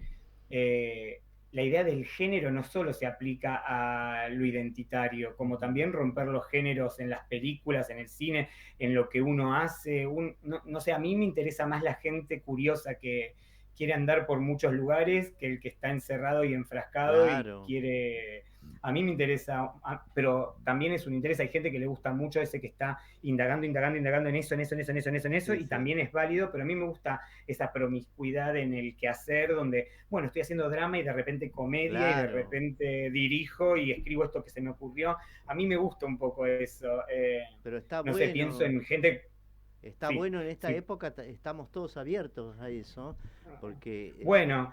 la idea del género no solo se aplica a lo identitario, como también romper los géneros en las películas, en el cine, en lo que uno hace. No sé, a mí me interesa más la gente curiosa que quiere andar por muchos lugares que el que está encerrado y enfrascado y quiere... A mí me interesa, pero también es un interés. Hay gente que le gusta mucho ese que está indagando en eso, y también es válido, pero a mí me gusta esa promiscuidad en el quehacer, donde, bueno, estoy haciendo drama y de repente comedia y de repente dirijo y escribo esto que se me ocurrió. A mí me gusta un poco eso. Pero está no bueno. sé, pienso en gente... Está bueno en esta época, estamos todos abiertos a eso, porque... Bueno...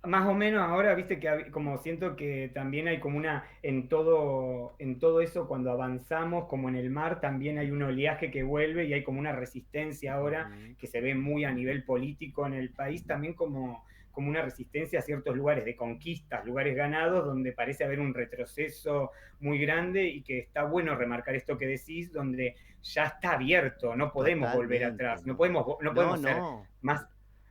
más o menos ahora, viste que como siento que también hay como en todo eso, cuando avanzamos, como en el mar, también hay un oleaje que vuelve y hay como una resistencia ahora que se ve muy a nivel político en el país, también como una resistencia a ciertos lugares de conquistas, lugares ganados, donde parece haber un retroceso muy grande, y que está bueno remarcar esto que decís, donde ya está abierto, no podemos volver atrás, no podemos ser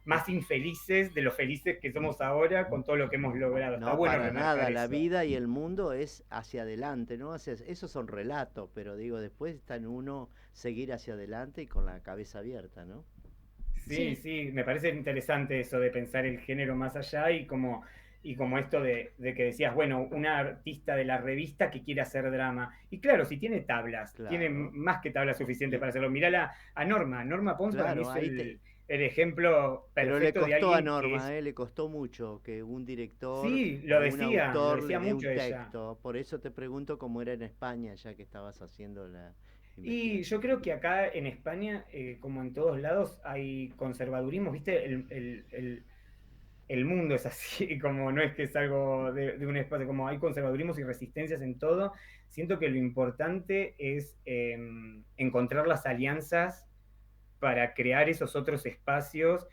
más infelices de lo felices que somos ahora con todo lo que hemos logrado. No, Está bueno para remarcar nada, la eso. vida y el mundo es hacia adelante, ¿no? Esos son relatos, pero digo, después está en uno seguir hacia adelante y con la cabeza abierta, ¿no? Sí, sí, me parece interesante eso de pensar el género más allá y como esto de que decías, bueno, una artista de la revista que quiere hacer drama. Y claro, si tiene tablas, tiene Claro. más que tablas suficientes para hacerlo. Mirala a Norma. Norma Pons para mí Claro, es el ejemplo pero le perfecto de costó a alguien que Norma, es... le costó mucho que un director Sí, o un lo autor le decía dé un mucho ella. texto. Por eso te pregunto cómo era en España, ya que estabas haciendo la Y investigación. yo creo que acá en España, como en todos lados, hay conservadurismo, ¿viste? El mundo es así, como no es que es algo de un espacio, como hay conservadurismos y resistencias en todo. Siento que lo importante es encontrar las alianzas para crear esos otros espacios,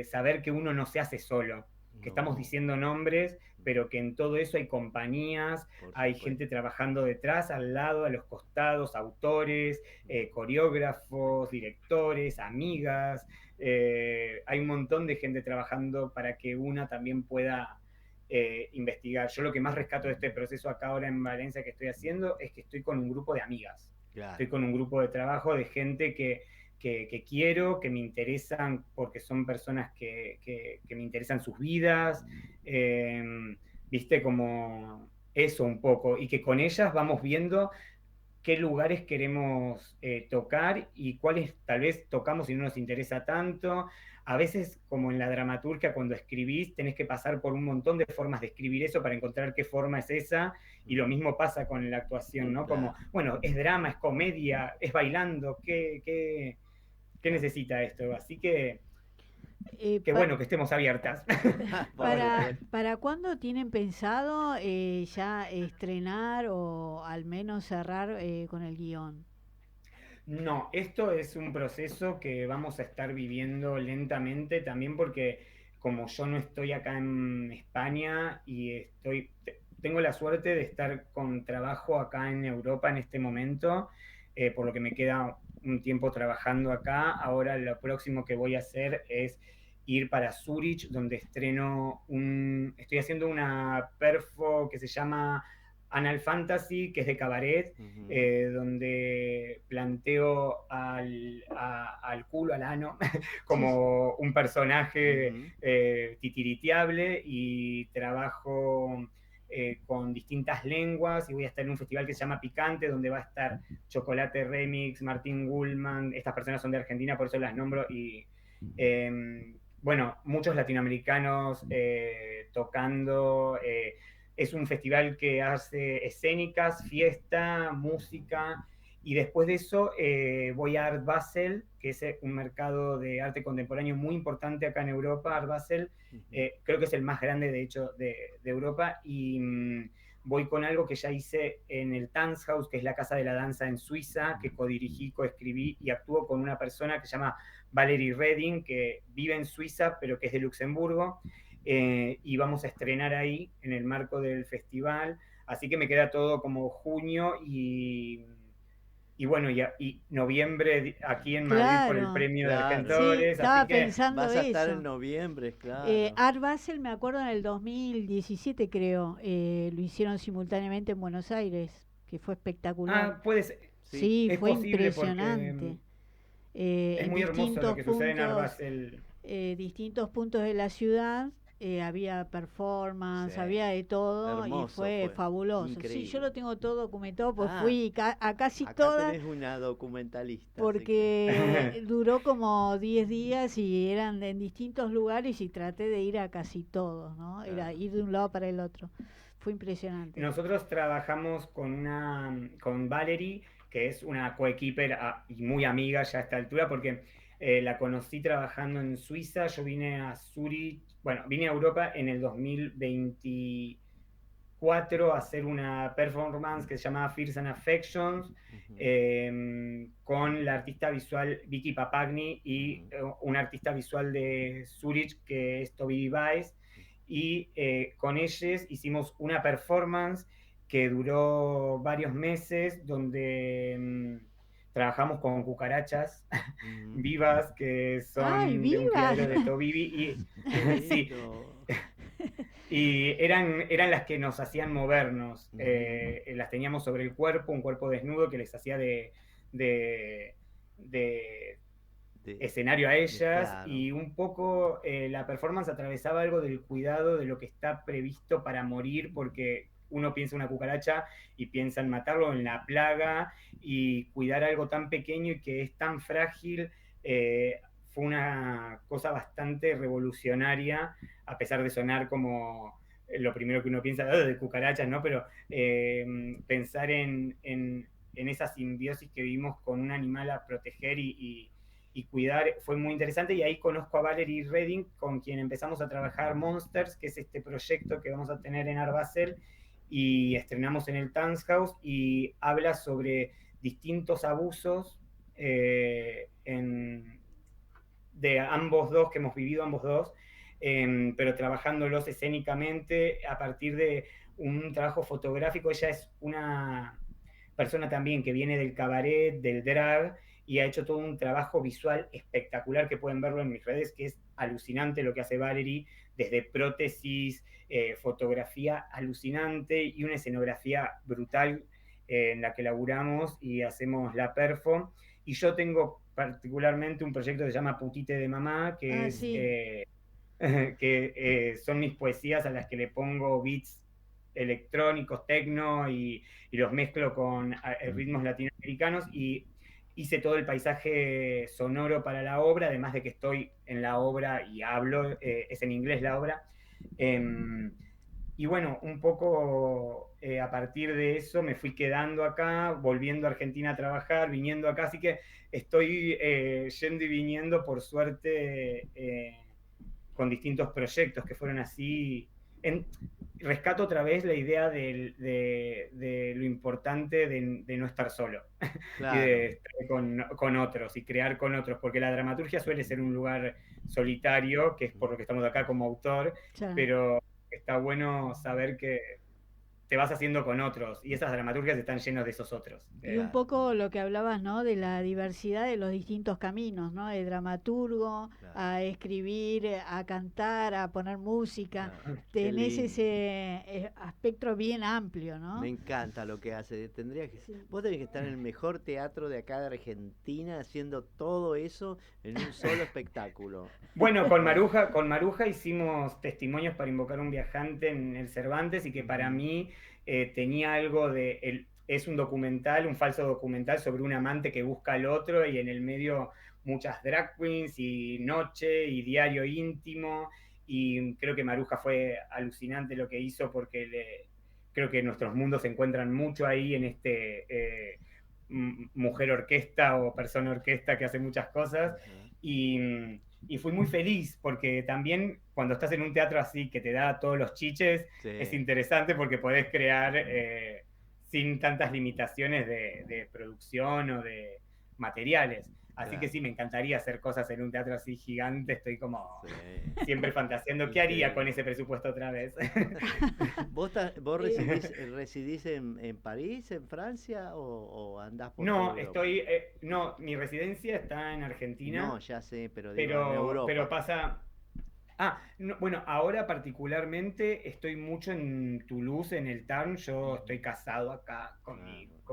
saber que uno no se hace solo, que estamos No, diciendo nombres, pero que en todo eso hay compañías, por hay supuesto. gente trabajando detrás, al lado, a los costados, autores, coreógrafos, directores, amigas, hay un montón de gente trabajando para que una también pueda investigar. Yo lo que más rescato de este proceso acá ahora en Valencia que estoy haciendo es que estoy con un grupo de amigas, estoy Claro. con un grupo de trabajo de gente que quiero, que me interesan porque son personas que me interesan sus vidas, viste, como eso un poco, y que con ellas vamos viendo qué lugares queremos tocar y cuáles tal vez tocamos y no nos interesa tanto. A veces, como en la dramaturgia, cuando escribís, tenés que pasar por un montón de formas de escribir eso para encontrar qué forma es esa, y lo mismo pasa con la actuación, ¿no? Como, Claro, bueno, es drama, es comedia, es bailando, ¿qué claro. necesita esto? Así Eh, que pa- bueno, que estemos abiertas. Por supuesto. ¿Para cuándo tienen pensado ya estrenar o al menos cerrar con el guión? No, esto es un proceso que vamos a estar viviendo lentamente también porque como yo no estoy acá en España y tengo la suerte de estar con trabajo acá en Europa en este momento, por lo que me queda un tiempo trabajando acá. Ahora lo próximo que voy a hacer es ir para Zurich, donde estoy haciendo una perfo que se llama Anal Fantasy, que es de cabaret, Ujú, donde planteo al culo, al ano, Sí, sí. como un personaje ujú. titiriteable y trabajo con distintas lenguas y voy a estar en un festival que se llama Picante, donde va a estar Chocolate Remix, Martín Gullman, estas personas son de Argentina, por eso las nombro, y bueno, muchos latinoamericanos tocando. Es un festival que hace escénicas, fiesta, música, y después de eso voy a Art Basel, que es un mercado de arte contemporáneo muy importante acá en Europa. Art Basel Ujú. creo que es el más grande, de hecho, de Europa, y voy con algo que ya hice en el Tanzhaus, que es la casa de la danza en Suiza, que codirigí, coescribí y actúo con una persona que se llama Valerie Redding, que vive en Suiza, pero que es de Luxemburgo, y vamos a estrenar ahí en el marco del festival. Así que me queda todo como junio y bueno, y noviembre aquí en Madrid por el Claro, premio de Claro. sí, Argentores. estaba Así que pensando Vas a estar en eso. noviembre, claro. Art Basel, me acuerdo en el 2017 creo, lo hicieron simultáneamente en Buenos Aires, que fue espectacular. pues Sí. Sí, es fue posible porque impresionante. es En muy hermoso lo distintos que sucede en Art puntos, Basel. distintos puntos de la ciudad, había Sí. performance, había de todo y Hermoso fue fue. fabuloso. Sí, yo Increíble. lo tengo todo documentado, pues Ah, fui a casi acá todas tenés una documentalista, así que. porque duró como 10 días y eran en distintos lugares y traté de ir a casi todos, ¿no? Era Claro. ir de un lado para el otro. Fue impresionante. Nosotros trabajamos con Valerie, que es una coequiper y muy amiga ya a esta altura, porque la conocí trabajando en Suiza. Yo vine a Zurich, bueno, vine a Europa en el 2024 a hacer una performance que se llamaba Fears and Affections, Ujú, con la artista visual Vicky Papagni y ujú, un artista visual de Zurich que es Toby Weiss, y con ellos hicimos una performance que duró varios meses, donde trabajamos con cucarachas vivas que son ¡Ay, de un vivas! criadero de Tobibi sí, y eran las que nos hacían movernos. Las teníamos sobre el cuerpo, un cuerpo desnudo que les hacía de escenario a ellas, claro. y un poco la performance atravesaba algo del cuidado de lo que está previsto para morir, porque uno piensa en una cucaracha y piensa en matarlo, en la plaga, y cuidar algo tan pequeño y que es tan frágil. Fue una cosa bastante revolucionaria, a pesar de sonar como lo primero que uno piensa de cucarachas, ¿no? Pero pensar en esa simbiosis que vivimos con un animal a proteger y cuidar fue muy interesante, y ahí conozco a Valerie Redding, con quien empezamos a trabajar Monsters, que es este proyecto que vamos a tener en Art Basel y estrenamos en el Tanzhaus, y habla sobre distintos abusos de ambos dos, que hemos vivido ambos dos, pero trabajándolos escénicamente a partir de un trabajo fotográfico. Ella es una persona también que viene del cabaret, del drag, y ha hecho todo un trabajo visual espectacular, que pueden verlo en mis redes, que es alucinante lo que hace Valerie, desde prótesis, fotografía alucinante y una escenografía brutal en la que laburamos y hacemos la perfo. Y yo tengo particularmente un proyecto que se llama Putite de Mamá, que es sí. que son mis poesías a las que le pongo beats electrónicos, tecno, y los mezclo con ritmos latinoamericanos, y hice todo el paisaje sonoro para la obra, además de que estoy en la obra y hablo, es en inglés la obra. Y bueno, un poco a partir de eso me fui quedando acá, volviendo a Argentina a trabajar, viniendo acá, así que estoy yendo y viniendo, por suerte, con distintos proyectos que fueron así. Rescato otra vez la idea de lo importante de no estar solo, Claro. y de estar con otros y crear con otros, porque la dramaturgia suele ser un lugar solitario, que es por lo que estamos acá como autor, Claro. pero está bueno saber que te vas haciendo con otros, y esas dramaturgias están llenas de esos otros. Y un poco lo que hablabas, ¿no? De la diversidad de los distintos caminos, ¿no? De dramaturgo, Claro. a escribir, a cantar, a poner música. Claro. Tenés ese aspecto bien amplio, ¿no? Me encanta lo que hace. Tendría que, Sí. vos tenés que estar en el mejor teatro de acá de Argentina haciendo todo eso en un solo espectáculo. Bueno, con Maruja hicimos Testimonios para invocar un viajante en el Cervantes, y que para mí tenía algo de... es un documental, un falso documental sobre un amante que busca al otro, y en el medio muchas drag queens y noche y diario íntimo, y creo que Maruja fue alucinante lo que hizo, porque creo que nuestros mundos se encuentran mucho ahí en este mujer orquesta o persona orquesta que hace muchas cosas. Y fui muy feliz, porque también cuando estás en un teatro así que te da todos los chiches, Sí. es interesante porque podés crear sin tantas limitaciones de producción o de materiales. Así Claro. que sí, me encantaría hacer cosas en un teatro así gigante. Estoy como siempre fantaseando, Sí. ¿qué haría con ese presupuesto otra vez? ¿Vos residís en París, en Francia, o andás por No, toda Europa? no, mi residencia está en Argentina. No, ya sé, pero digo, en Europa. Pero pasa... no, bueno, ahora particularmente estoy mucho en Toulouse, en el Tarn. Yo estoy casado acá con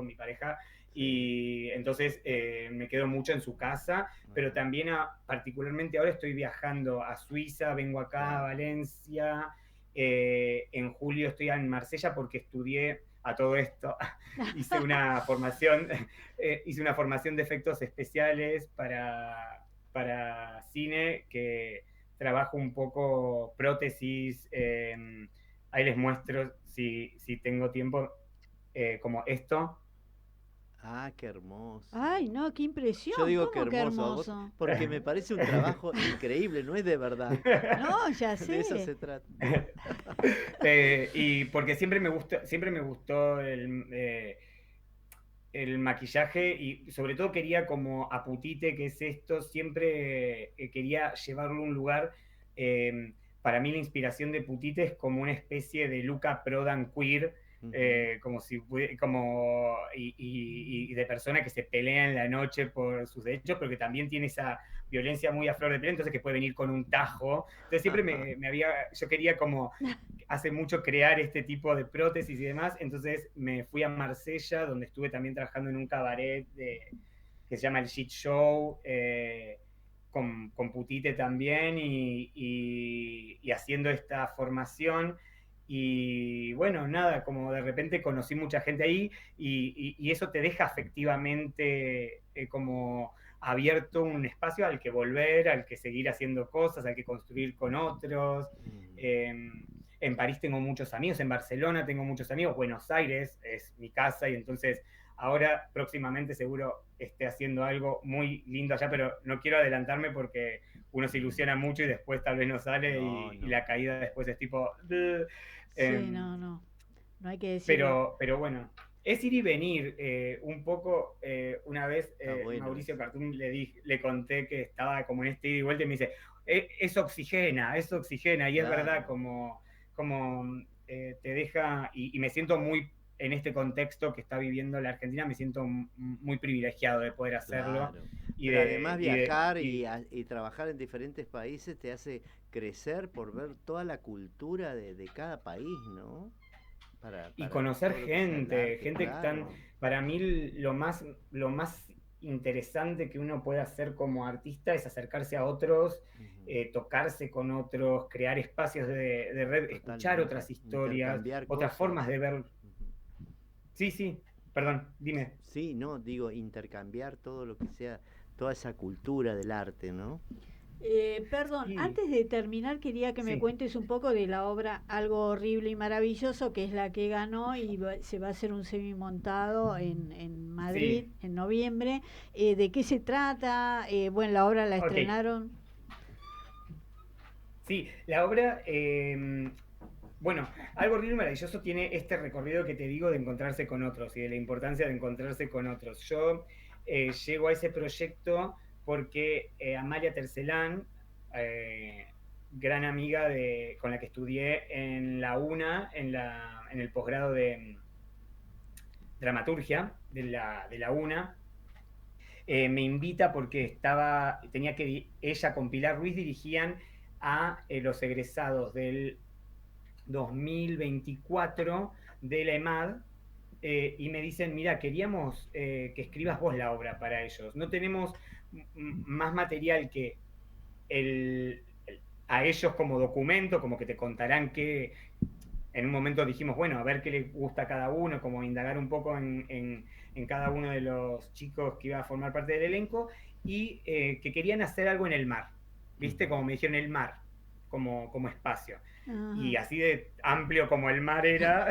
mi pareja, y entonces me quedo mucho en su casa, pero también particularmente ahora estoy viajando a Suiza, vengo acá a Valencia, en julio estoy en Marsella porque estudié a todo esto, hice una formación de efectos especiales para cine, que trabajo un poco prótesis. Ahí les muestro, si tengo tiempo, como esto. Ah, qué hermoso. Ay, no, qué impresión. Yo digo ¿Cómo que que hermoso, hermoso? porque me parece un trabajo increíble, no es de verdad. No, ya De eso sé. se trata. Y porque siempre me gustó el maquillaje, y sobre todo quería, como a Putite, que es esto, siempre quería llevarlo a un lugar. Para mí la inspiración de Putite es como una especie de Luca Prodan queer, como si como y de persona que se pelea en la noche por sus derechos, pero que también tiene esa violencia muy a flor de piel, entonces que puede venir con un tajo. Entonces siempre yo quería como hace mucho crear este tipo de prótesis y demás, entonces me fui a Marsella, donde estuve también trabajando en un cabaret que se llama el Shit Show, con Putite también, y haciendo esta formación. Y bueno, nada, como de repente conocí mucha gente ahí y eso te deja afectivamente como abierto un espacio al que volver, al que seguir haciendo cosas, al que construir con otros. En París tengo muchos amigos, en Barcelona tengo muchos amigos, Buenos Aires es mi casa y entonces ahora próximamente seguro esté haciendo algo muy lindo allá, pero no quiero adelantarme porque uno se ilusiona mucho y después tal vez no sale y la caída después es tipo... Sí, no hay que decirlo. Pero bueno, es ir y venir. Un poco, una vez bueno Mauricio eso. Cartún le conté que estaba como en este ida y vuelta y me dice, es oxigena, y es verdad, Claro. como te deja, y me siento muy, en este contexto que está viviendo la Argentina, me siento muy privilegiado de poder hacerlo. Claro. Y Pero además viajar y y trabajar en diferentes países te hace crecer por ver toda la cultura de cada país, ¿no? y Para conocer todo lo que sea el gente, arte, gente que están, claro. para mí lo más interesante que uno puede hacer como artista es acercarse a otros, Ujú. tocarse con otros, crear espacios de red, escuchar otras Totalmente. historias, Intercambiar otras formas cosas. de ver. Ujú. Sí, sí, perdón, dime. Sí, no, digo, intercambiar todo lo que sea, toda esa cultura del arte, ¿no? Perdón, Sí, antes de terminar quería que me sí, cuentes un poco de la obra Algo Horrible y Maravilloso, que es la que ganó y se va a hacer un semimontado en Madrid sí, en noviembre. ¿De qué se trata? Bueno, la obra la ok. estrenaron. Sí, la obra, bueno, Algo Horrible y Maravilloso tiene este recorrido que te digo de encontrarse con otros y de la importancia de encontrarse con otros. Yo llego a ese proyecto porque Amalia Tercelán, eh, gran amiga con la que estudié en la UNA, en el posgrado de dramaturgia de la UNA, me invita porque tenía que ella con Pilar Ruiz dirigían a los egresados del 2024 de la EMAD, y me dicen, mira, queríamos que escribas vos la obra para ellos. No tenemos más material que el, a ellos como documento, como que te contarán que en un momento dijimos, bueno, a ver qué les gusta a cada uno, como indagar un poco en cada uno de los chicos que iba a formar parte del elenco, y que querían hacer algo en el mar, ¿viste? Ujú. Como me dijeron, el mar, como espacio. Ajá. Y así de amplio como el mar era,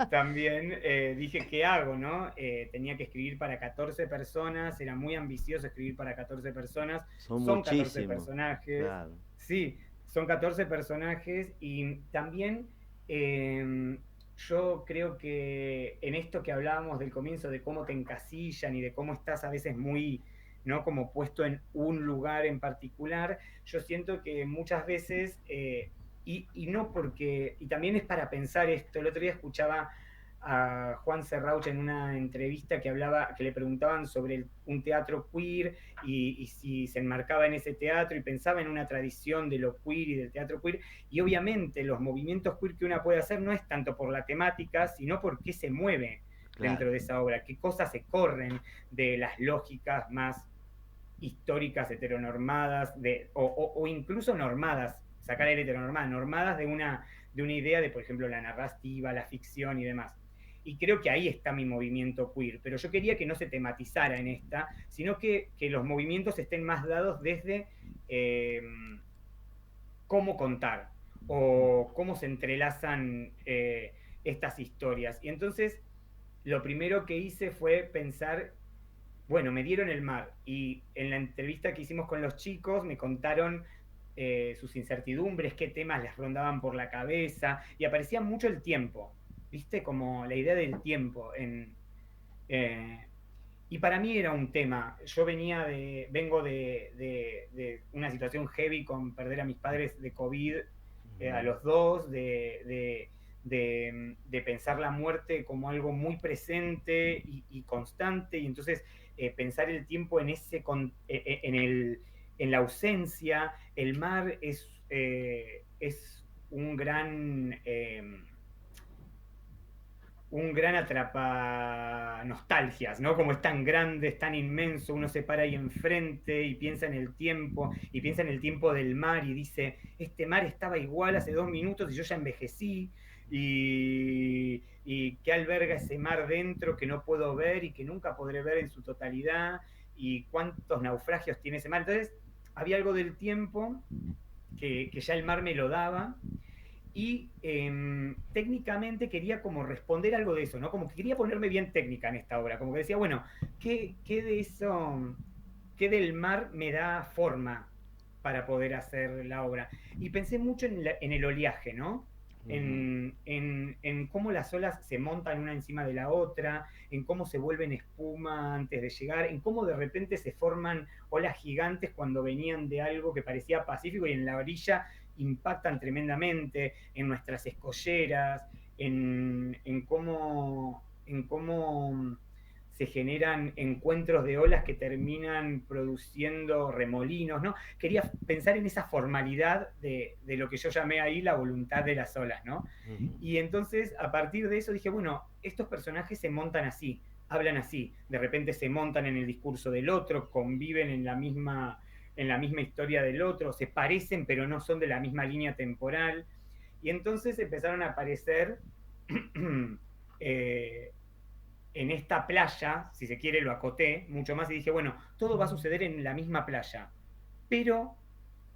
también dije, ¿qué hago? ¿No? Tenía que escribir para 14 personas, era muy ambicioso escribir para 14 personas, Son son 14 muchísimos, personajes, claro. sí, son 14 personajes y también yo creo que en esto que hablábamos del comienzo, de cómo te encasillan y de cómo estás a veces muy, ¿no? Como puesto en un lugar en particular, yo siento que muchas veces, y no porque, y también es para pensar esto, el otro día escuchaba a Juan Serrauch en una entrevista que hablaba, que le preguntaban sobre un teatro queer y si se enmarcaba en ese teatro y pensaba en una tradición de lo queer y del teatro queer, y obviamente los movimientos queer que uno puede hacer no es tanto por la temática, sino por qué se mueve dentro Claro. de esa obra, qué cosas se corren de las lógicas más históricas, heteronormadas, o incluso normadas, sacar el heteronormada, normadas de una idea de, por ejemplo, la narrativa, la ficción y demás. Y creo que ahí está mi movimiento queer, pero yo quería que no se tematizara en esta, sino que los movimientos estén más dados desde eh, cómo contar o cómo se entrelazan estas historias. Y entonces lo primero que hice fue pensar, bueno, me dieron el mar y en la entrevista que hicimos con los chicos me contaron sus incertidumbres, qué temas les rondaban por la cabeza y aparecía mucho el tiempo, ¿viste? Como la idea del tiempo. Eh, y para mí era un tema. Yo vengo de una situación heavy con perder a mis padres de COVID a Ujú. los dos, de de pensar la muerte como algo muy presente y constante, y entonces pensar el tiempo en, en la ausencia. El mar es un gran atrapa nostalgias, ¿no? Como es tan grande, es tan inmenso, uno se para ahí enfrente y piensa en el tiempo, y piensa en el tiempo del mar y dice, este mar estaba igual hace 2 minutos y yo ya envejecí, y qué alberga ese mar dentro que no puedo ver y que nunca podré ver en su totalidad, y cuántos naufragios tiene ese mar. Entonces, había algo del tiempo que ya el mar me lo daba, y técnicamente quería como responder algo de eso, ¿no? Como que quería ponerme bien técnica en esta obra, como que decía, bueno, ¿qué de eso, qué del mar me da forma para poder hacer la obra? Y pensé mucho en el oleaje, ¿no? En cómo las olas se montan una encima de la otra, en cómo se vuelven espuma antes de llegar, en cómo de repente se forman olas gigantes cuando venían de algo que parecía pacífico y en la orilla impactan tremendamente, en nuestras escolleras, en cómo se generan encuentros de olas que terminan produciendo remolinos, ¿no? Quería pensar en esa formalidad de lo que yo llamé ahí la voluntad de las olas, ¿no? Y entonces, a partir de eso dije, bueno, estos personajes se montan así, hablan así, de repente se montan en el discurso del otro, conviven en la misma historia del otro, se parecen pero no son de la misma línea temporal. Y entonces empezaron a aparecer en esta playa, si se quiere lo acoté mucho más y dije, bueno, todo va a suceder en la misma playa, pero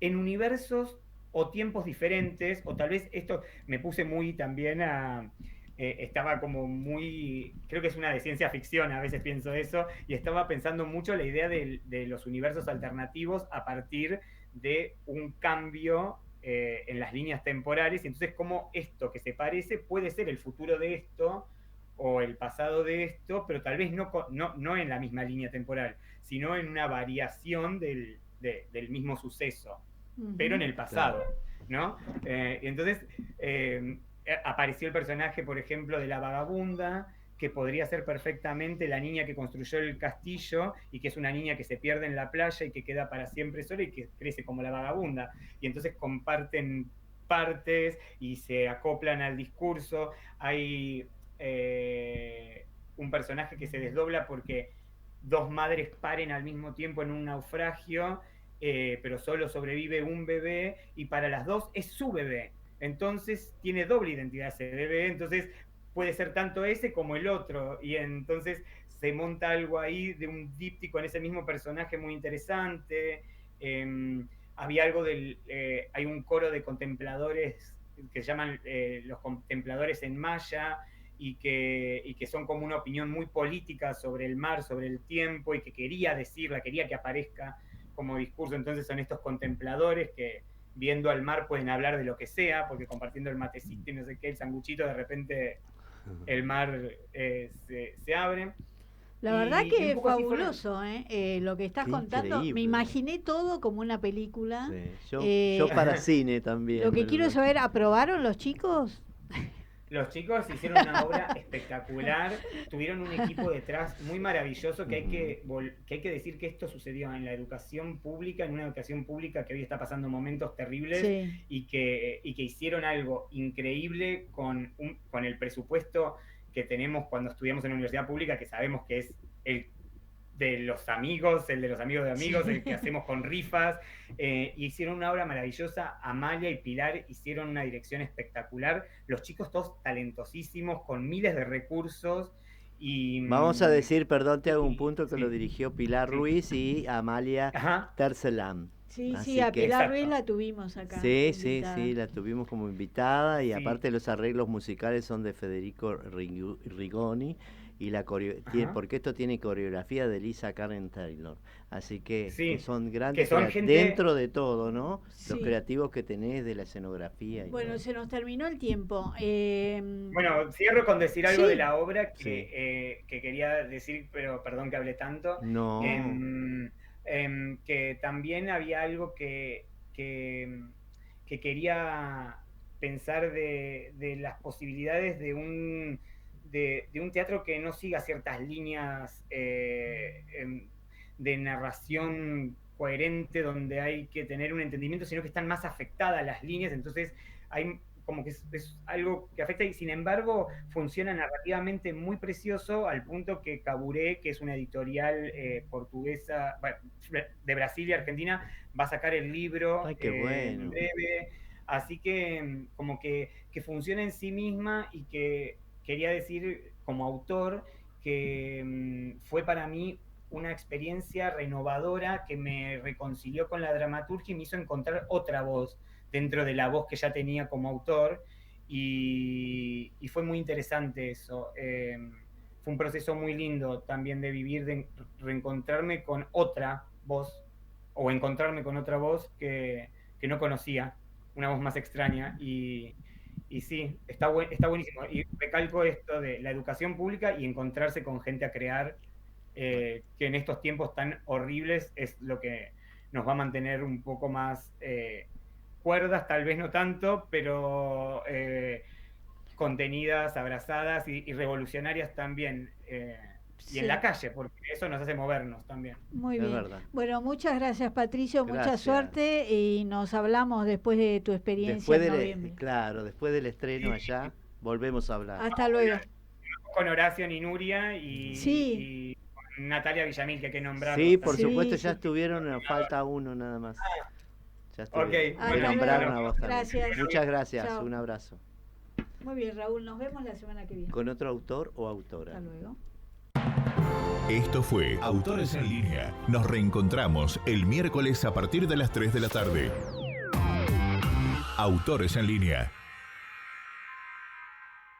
en universos o tiempos diferentes, o tal vez esto me puse muy también estaba como muy, creo que es una de ciencia ficción, a veces pienso eso, y estaba pensando mucho la idea de los universos alternativos a partir de un cambio en las líneas temporales, y entonces cómo esto que se parece puede ser el futuro de esto o el pasado de esto, pero tal vez no en la misma línea temporal, sino en una variación del mismo suceso, pero en el pasado, ¿no? Y entonces apareció el personaje, por ejemplo, de la vagabunda, que podría ser perfectamente la niña que construyó el castillo y que es una niña que se pierde en la playa y que queda para siempre sola y que crece como la vagabunda. Y entonces comparten partes y se acoplan al discurso. Hay un personaje que se desdobla porque dos madres paren al mismo tiempo en un naufragio, pero solo sobrevive un bebé y para las dos es su bebé. Entonces tiene doble identidad ese bebé, entonces puede ser tanto ese como el otro, y entonces se monta algo ahí de un díptico en ese mismo personaje muy interesante. Había algo hay un coro de contempladores que se llaman los contempladores en maya, y que son como una opinión muy política sobre el mar, sobre el tiempo, y que quería que aparezca como discurso. Entonces son estos contempladores que viendo al mar pueden hablar de lo que sea, porque compartiendo el matecito y no sé qué, el sanguchito, de repente el mar se abre. La verdad que un es poco así fueron. fabuloso, lo que estás Qué contando. Me increíble. imaginé todo como una película. Sí. Eh, Yo para cine también. Lo que quiero saber, ¿aprobaron los chicos? Los chicos hicieron una obra espectacular, tuvieron un equipo detrás muy maravilloso, que hay que decir que esto sucedió en la educación pública, en una educación pública que hoy está pasando momentos terribles, Sí. y que hicieron algo increíble con el presupuesto que tenemos cuando estudiamos en la universidad pública, que sabemos que es el de los amigos, el de los amigos de amigos, el que hacemos con rifas, y hicieron una obra maravillosa. Amalia y Pilar hicieron una dirección espectacular, los chicos todos talentosísimos, con miles de recursos, y... Vamos a decir, perdón, te hago un punto que sí, lo dirigió Pilar Ruiz y Amalia Ajá. Tercelam. Sí, Así a que, Pilar exacto. Ruiz la tuvimos acá. Sí, invitada. sí, la tuvimos como invitada, y Sí. aparte los arreglos musicales son de Federico Rigoni, y porque esto tiene coreografía de Lisa Karen Taylor. Así que Sí, son grandes, que son gente... dentro de todo, ¿no? Sí. Los creativos que tenés de la escenografía. Bueno, todo. se nos terminó el tiempo. Bueno, cierro con decir algo Sí. de la obra que quería decir, pero perdón que hable tanto. No. Que también había algo que quería pensar de las posibilidades de un teatro que no siga ciertas líneas de narración coherente, donde hay que tener un entendimiento, sino que están más afectadas las líneas, entonces hay como que es algo que afecta y sin embargo funciona narrativamente muy precioso, al punto que Caburé, que es una editorial portuguesa, bueno, de Brasil y Argentina, va a sacar el libro en breve, así que como que funciona en sí misma, y que quería decir como autor que fue para mí una experiencia renovadora que me reconcilió con la dramaturgia y me hizo encontrar otra voz dentro de la voz que ya tenía como autor, y fue muy interesante eso. Fue un proceso muy lindo también de vivir, de reencontrarme con otra voz, o encontrarme con otra voz que no conocía, una voz más extraña, y sí, está buenísimo. Y recalco esto de la educación pública y encontrarse con gente a crear, que en estos tiempos tan horribles es lo que nos va a mantener un poco más cuerdas, tal vez no tanto, pero contenidas, abrazadas y revolucionarias también. Y en la calle, porque eso nos hace movernos también. Muy bien. Bueno, muchas gracias, Patricio, mucha suerte, y nos hablamos después de tu experiencia en noviembre. Claro, después del estreno allá, volvemos a hablar. Hasta luego. Con Horacio Ninuria y con Natalia Villamil, que hay que nombrar. Sí, por supuesto, ya estuvieron, falta uno nada más. Ya estuvieron. Okay. Nombraron a vos también. Gracias. Muchas gracias, Chao. Un abrazo. Muy bien, Raúl, nos vemos la semana que viene. Con otro autor o autora. Hasta luego. Esto fue Autores en Línea. Nos reencontramos el miércoles a partir de las 3 de la tarde. Autores en Línea.